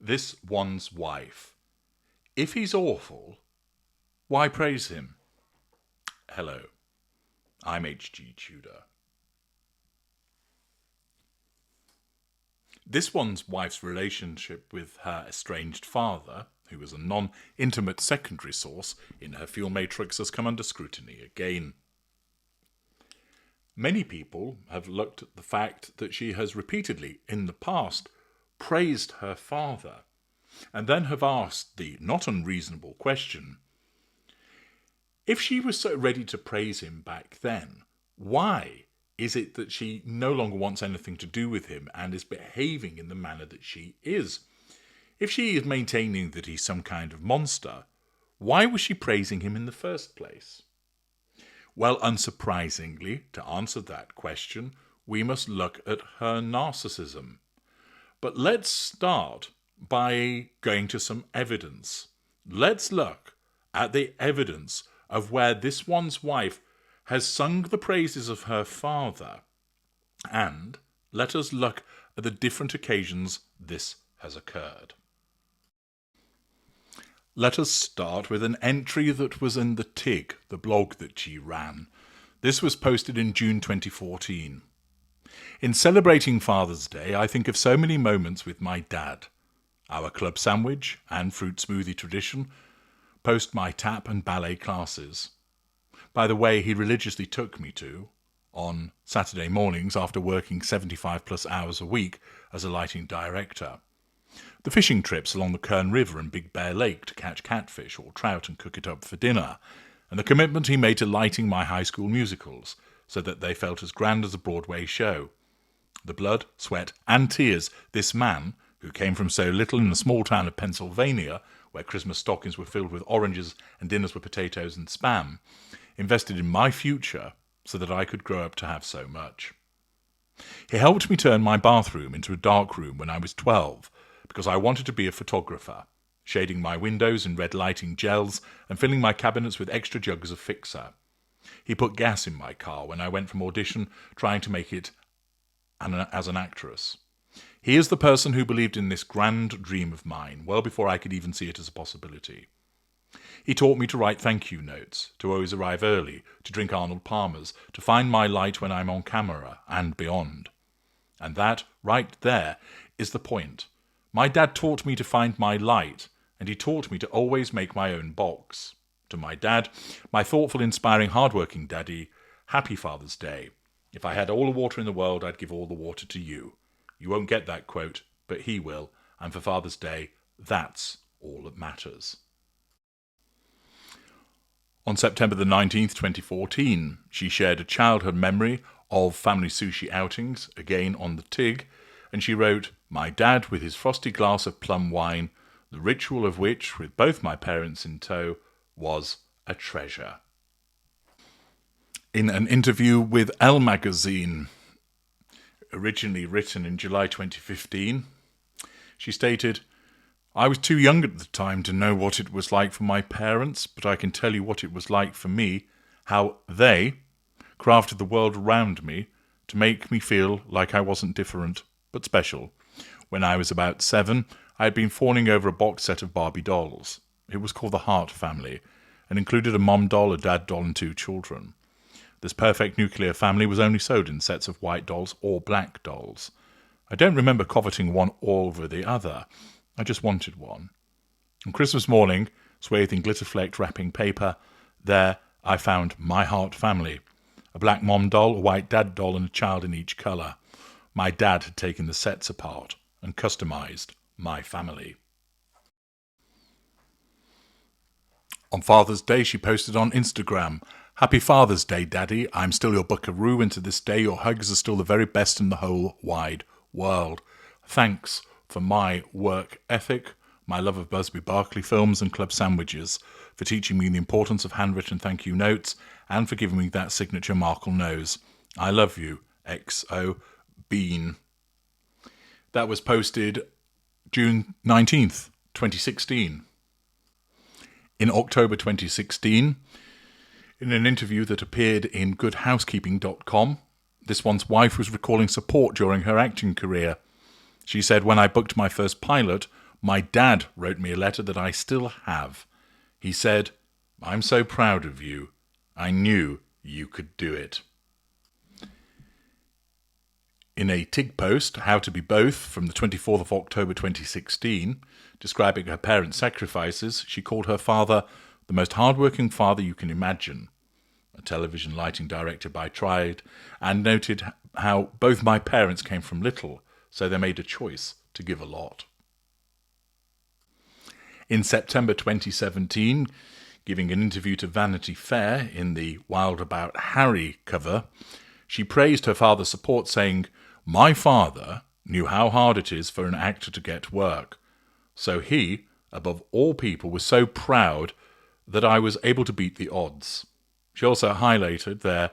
this one's wife. If he's awful, why praise him? Hello, I'm HG Tudor. This one's wife's relationship with her estranged father, who was a non-intimate secondary source in her fuel matrix, has come under scrutiny again. Many people have looked at the fact that she has repeatedly, in the past, praised her father, and then have asked the not unreasonable question: if she was so ready to praise him back then, why is it that she no longer wants anything to do with him and is behaving in the manner that she is? If she is maintaining that he's some kind of monster, why was she praising him in the first place? Well, unsurprisingly, to answer that question, we must look at her narcissism. But let's start by going to some evidence. Let's look at the evidence of where this one's wife has sung the praises of her father, and let us look at the different occasions this has occurred. Let us start with an entry that was in the TIG, the blog that she ran. This was posted in June 2014. In celebrating Father's Day, I think of so many moments with my dad. Our club sandwich and fruit smoothie tradition, post my tap and ballet classes. By the way, he religiously took me to, on Saturday mornings after working 75 plus hours a week as a lighting director. The fishing trips along the Kern River and Big Bear Lake to catch catfish or trout and cook it up for dinner, and the commitment he made to lighting my high school musicals so that they felt as grand as a Broadway show. The blood, sweat and tears this man, who came from so little in the small town of Pennsylvania, where Christmas stockings were filled with oranges and dinners were potatoes and spam, invested in my future so that I could grow up to have so much. He helped me turn my bathroom into a dark room when I was 12, because I wanted to be a photographer, shading my windows in red lighting gels and filling my cabinets with extra jugs of fixer. He put gas in my car when I went from audition trying to make it as an actress. He is the person who believed in this grand dream of mine well before I could even see it as a possibility. He taught me to write thank you notes, to always arrive early, to drink Arnold Palmer's, to find my light when I'm on camera and beyond. And that, right there, is the point. My dad taught me to find my light, and he taught me to always make my own box. To my dad, my thoughtful, inspiring, hard-working daddy, happy Father's Day. If I had all the water in the world, I'd give all the water to you. You won't get that quote, but he will, and for Father's Day, that's all that matters. On September the 19th, 2014, she shared a childhood memory of family sushi outings, again on the TIG, and she wrote, "My dad with his frosty glass of plum wine, the ritual of which, with both my parents in tow, was a treasure." In an interview with Elle magazine, originally written in July 2015, she stated, "I was too young at the time to know what it was like for my parents, but I can tell you what it was like for me, how they crafted the world around me to make me feel like I wasn't different, but special. When I was about 7, I had been fawning over a box set of Barbie dolls. It was called the Hart Family, and included a mom doll, a dad doll, and 2 children. This perfect nuclear family was only sold in sets of white dolls or black dolls. I don't remember coveting one over the other. I just wanted one. On Christmas morning, swathed in glitter-flecked wrapping paper, there I found my Hart Family. A black mom doll, a white dad doll, and a child in each colour. My dad had taken the sets apart and customised my family." On Father's Day, she posted on Instagram, "Happy Father's Day, Daddy. I'm still your buckaroo, and to this day your hugs are still the very best in the whole wide world. Thanks for my work ethic, my love of Busby Berkeley films and club sandwiches, for teaching me the importance of handwritten thank you notes, and for giving me that signature Markle nose. I love you, XO Bean." That was posted June 19th, 2016. In October 2016, in an interview that appeared in goodhousekeeping.com, this one's wife was recalling support during her acting career. She said, "When I booked my first pilot, My dad wrote me a letter that I still have. He said, "I'm so proud of you. I knew you could do it." In a TIG post, How to Be Both, from the 24th of October 2016, describing her parents' sacrifices, she called her father the most hard-working father you can imagine, a television lighting director by trade, and noted how both my parents came from little, so they made a choice to give a lot. In September 2017, giving an interview to Vanity Fair in the Wild About Harry cover, she praised her father's support, saying, "My father knew how hard it is for an actor to get work, so he, above all people, was so proud that I was able to beat the odds." She also highlighted their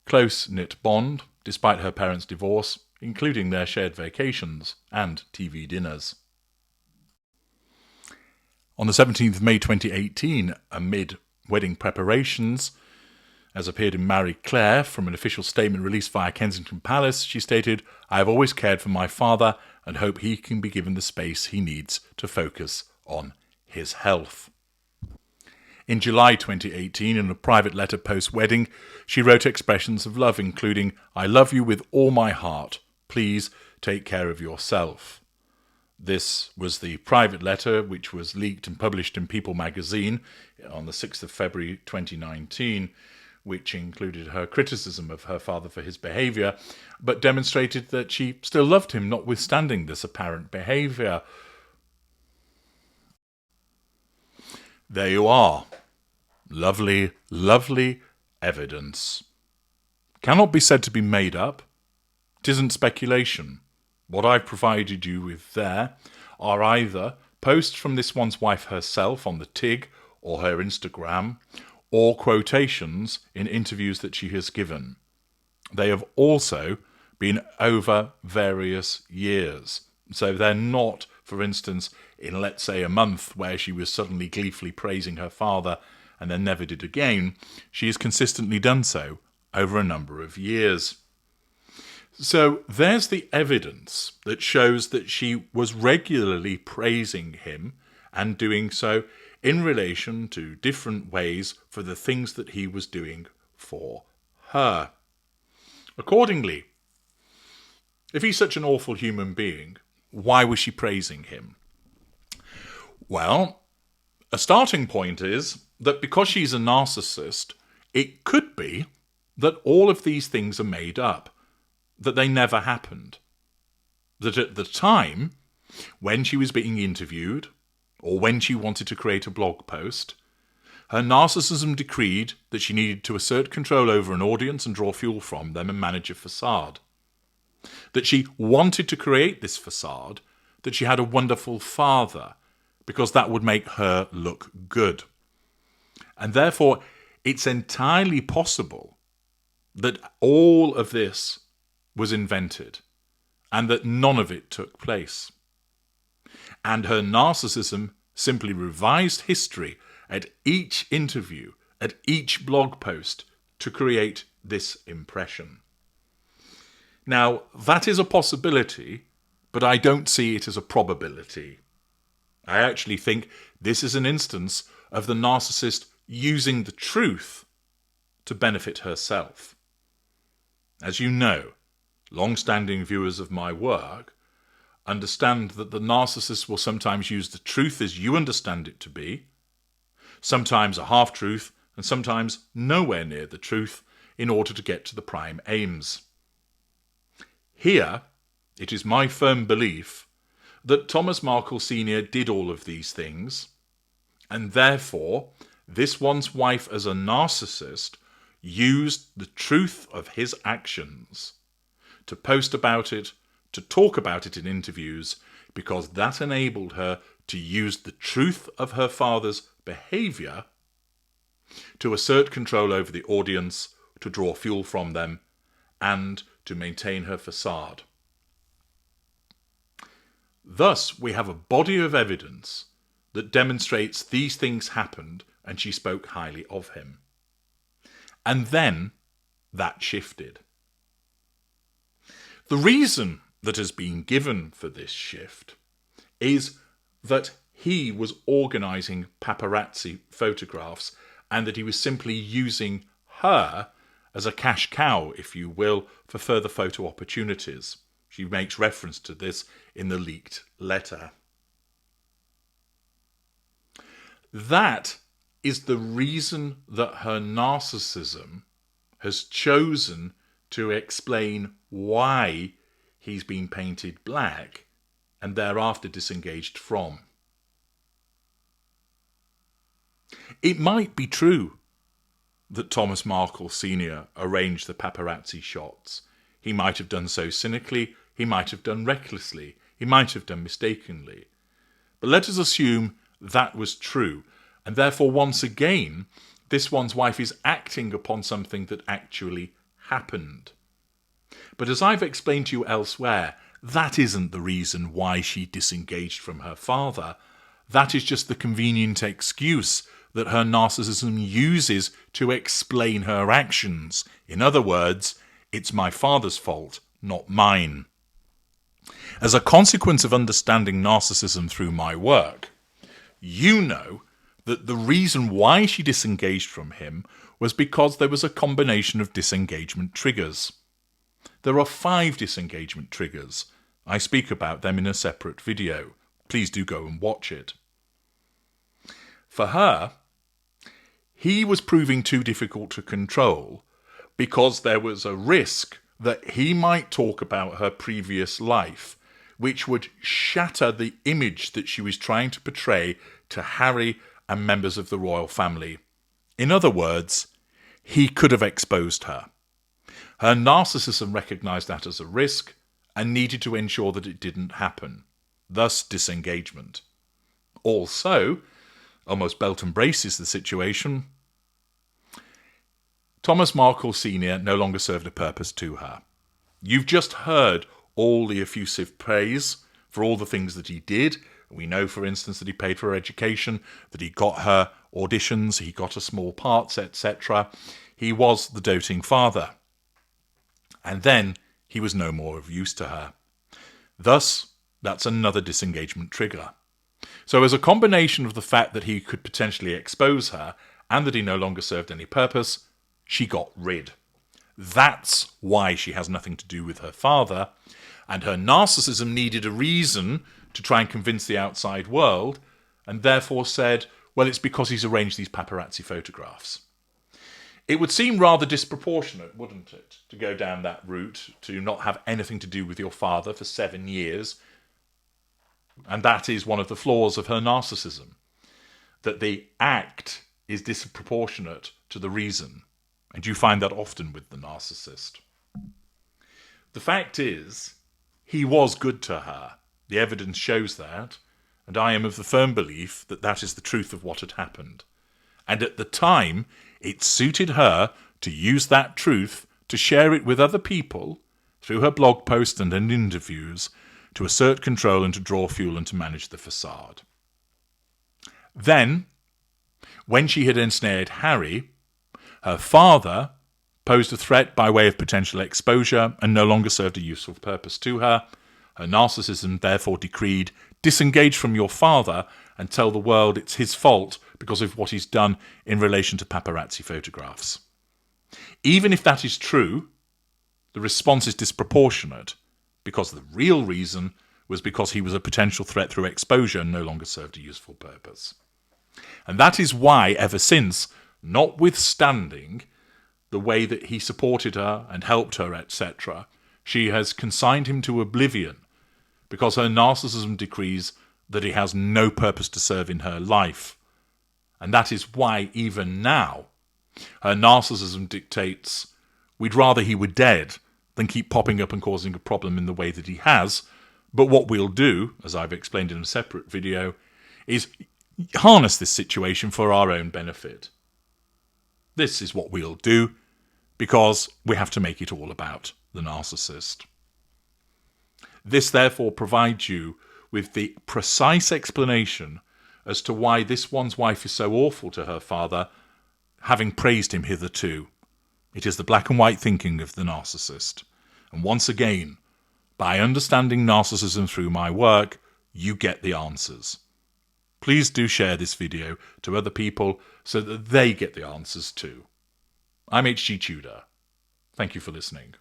close-knit bond, despite her parents' divorce, including their shared vacations and TV dinners. On the 17th of May 2018, amid wedding preparations, as appeared in Marie Claire, from an official statement released via Kensington Palace, she stated, "I have always cared for my father and hope he can be given the space he needs to focus on his health." In July 2018, in a private letter post-wedding, she wrote expressions of love, including, "I love you with all my heart. Please take care of yourself." This was the private letter which was leaked and published in People magazine on the 6th of February 2019, which included her criticism of her father for his behaviour, but demonstrated that she still loved him notwithstanding this apparent behaviour. There you are. Lovely, lovely evidence. Cannot be said to be made up. 'Tisn't speculation. What I've provided you with there are either posts from this one's wife herself on the TIG or her Instagram, or quotations in interviews that she has given. They have also been over various years. So they're not, for instance, in, let's say, a month where she was suddenly gleefully praising her father and then never did again. She has consistently done so over a number of years. So there's the evidence that shows that she was regularly praising him and doing so in relation to different ways for the things that he was doing for her. Accordingly, if he's such an awful human being, why was she praising him? Well, a starting point is that because she's a narcissist, it could be that all of these things are made up, that they never happened. That at the time, when she was being interviewed, or when she wanted to create a blog post, her narcissism decreed that she needed to assert control over an audience and draw fuel from them and manage a facade. That she wanted to create this facade, that she had a wonderful father, because that would make her look good. And therefore, it's entirely possible that all of this was invented and that none of it took place. And her narcissism simply revised history at each interview, at each blog post, to create this impression. Now, that is a possibility, but I don't see it as a probability. I actually think this is an instance of the narcissist using the truth to benefit herself. As you know, long-standing viewers of my work understand that the narcissist will sometimes use the truth as you understand it to be, sometimes a half-truth, and sometimes nowhere near the truth, in order to get to the prime aims. Here, it is my firm belief that Thomas Markle Sr. did all of these things, and therefore this one's wife as a narcissist used the truth of his actions to post about it, to talk about it in interviews, because that enabled her to use the truth of her father's behaviour to assert control over the audience, to draw fuel from them, and to maintain her facade. Thus, we have a body of evidence that demonstrates these things happened and she spoke highly of him. And then that shifted. The reason that has been given for this shift is that he was organising paparazzi photographs and that he was simply using her as a cash cow, if you will, for further photo opportunities. She makes reference to this in the leaked letter. That is the reason that her narcissism has chosen to explain why he's been painted black and thereafter disengaged from. It might be true that Thomas Markle Sr. arranged the paparazzi shots. He might have done so cynically, he might have done recklessly, he might have done mistakenly. But let us assume that was true, and therefore once again, this one's wife is acting upon something that actually happened. But as I've explained to you elsewhere, that isn't the reason why she disengaged from her father. That is just the convenient excuse that her narcissism uses to explain her actions. In other words, it's my father's fault, not mine. As a consequence of understanding narcissism through my work, you know that the reason why she disengaged from him was because there was a combination of disengagement triggers. There are 5 disengagement triggers. I speak about them in a separate video. Please do go and watch it. For her, he was proving too difficult to control because there was a risk that he might talk about her previous life, which would shatter the image that she was trying to portray to Harry and members of the royal family. In other words, he could have exposed her. Her narcissism recognised that as a risk and needed to ensure that it didn't happen. Thus, disengagement. Also, almost belt and braces the situation, Thomas Markle Sr. no longer served a purpose to her. You've just heard all the effusive praise for all the things that he did. We know, for instance, that he paid for her education, that he got her auditions, he got her small parts, etc. He was the doting father. And then he was no more of use to her. Thus, that's another disengagement trigger. So as a combination of the fact that he could potentially expose her and that he no longer served any purpose, she got rid. That's why she has nothing to do with her father, and her narcissism needed a reason to try and convince the outside world, and therefore said, well, it's because he's arranged these paparazzi photographs. It would seem rather disproportionate, wouldn't it, to go down that route, to not have anything to do with your father for 7 years. And that is one of the flaws of her narcissism, that the act is disproportionate to the reason. And you find that often with the narcissist. The fact is, he was good to her. The evidence shows that, and I am of the firm belief that that is the truth of what had happened. And at the time, it suited her to use that truth to share it with other people through her blog posts and in interviews to assert control and to draw fuel and to manage the facade. Then, when she had ensnared Harry, her father posed a threat by way of potential exposure and no longer served a useful purpose to her. Her narcissism therefore decreed, disengage from your father and tell the world it's his fault because of what he's done in relation to paparazzi photographs. Even if that is true, the response is disproportionate because the real reason was because he was a potential threat through exposure and no longer served a useful purpose. And that is why, ever since, notwithstanding the way that he supported her and helped her, etc., she has consigned him to oblivion because her narcissism decrees that he has no purpose to serve in her life. And that is why, even now, her narcissism dictates we'd rather he were dead than keep popping up and causing a problem in the way that he has. But what we'll do, as I've explained in a separate video, is harness this situation for our own benefit. This is what we'll do because we have to make it all about the narcissist. This therefore provides you with the precise explanation as to why this one's wife is so awful to her father, having praised him hitherto. It is the black and white thinking of the narcissist. And once again, by understanding narcissism through my work, you get the answers. Please do share this video to other people so that they get the answers too. I'm HG Tudor. Thank you for listening.